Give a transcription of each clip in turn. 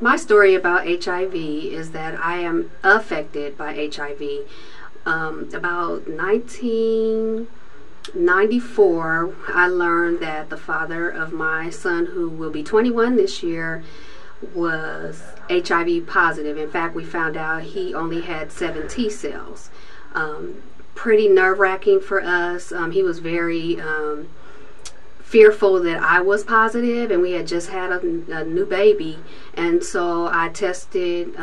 My story about HIV is that I am affected by HIV. About 1994, I learned that the father of my son, who will be 21 this year, was HIV positive. In fact, we found out he only had 7 T cells. Pretty nerve-wracking for us. He was very fearful that I was positive, and we had just had a new baby, and so I tested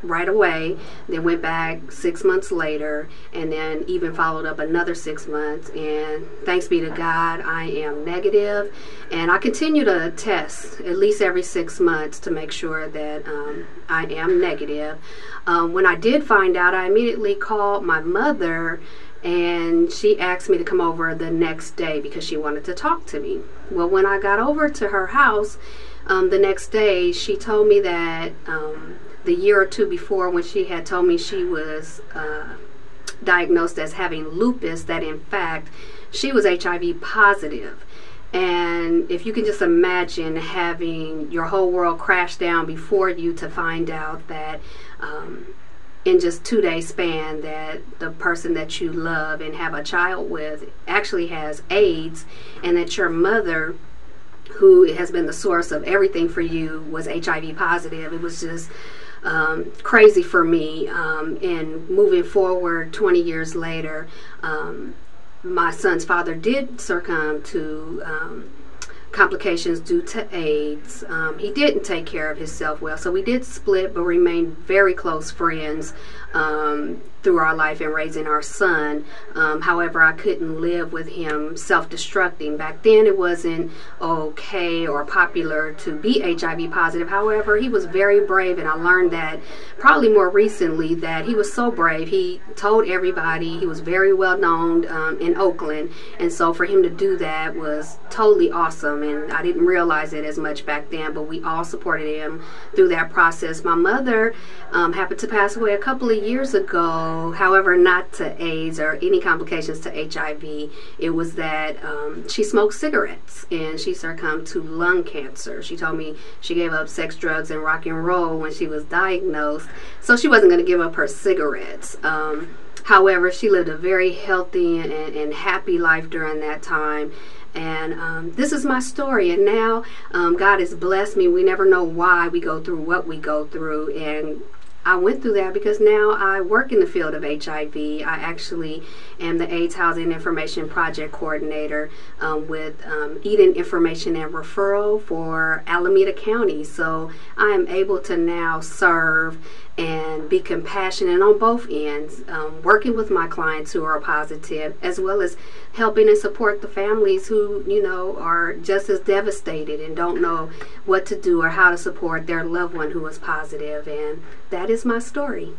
right away, then went back 6 months later, and then even followed up another 6 months, and thanks be to God, I am negative, and I continue to test at least every 6 months to make sure that I am negative. When I did find out, I immediately called my mother, and she asked me to come over the next day because she wanted to talk to me. Well, when I got over to her house the next day, she told me that the year or two before, when she had told me she was diagnosed as having lupus, that in fact she was HIV positive. And if you can just imagine having your whole world crash down before you to find out that in just 2 days span that the person that you love and have a child with actually has AIDS, and that your mother, who has been the source of everything for you, was HIV positive. It was just crazy for me. And moving forward 20 years later, my son's father did succumb to complications due to AIDS. He didn't take care of himself well, so we did split, but remained very close friends through our life and raising our son. However, I couldn't live with him self-destructing. Back then it wasn't okay or popular to be HIV positive. However, he was very brave, and I learned that probably more recently, that he was so brave. He told everybody. He was very well known in Oakland, and so for him to do that was totally awesome, and I didn't realize it as much back then, but we all supported him through that process. My mother happened to pass away a couple of years ago. However, not to AIDS or any complications to HIV. It was that she smoked cigarettes, and she succumbed to lung cancer. She told me she gave up sex, drugs, and rock and roll when she was diagnosed, so she wasn't going to give up her cigarettes. However, she lived a very healthy and happy life during that time. And this is my story, and now God has blessed me. We never know why we go through what we go through, and I went through that because now I work in the field of HIV. I actually am the AIDS Housing Information Project Coordinator with Eden Information and Referral for Alameda County. So I am able to now serve and be compassionate on both ends, working with my clients who are positive, as well as helping and support the families who, you know, are just as devastated and don't know what to do or how to support their loved one who is positive. And that is my story.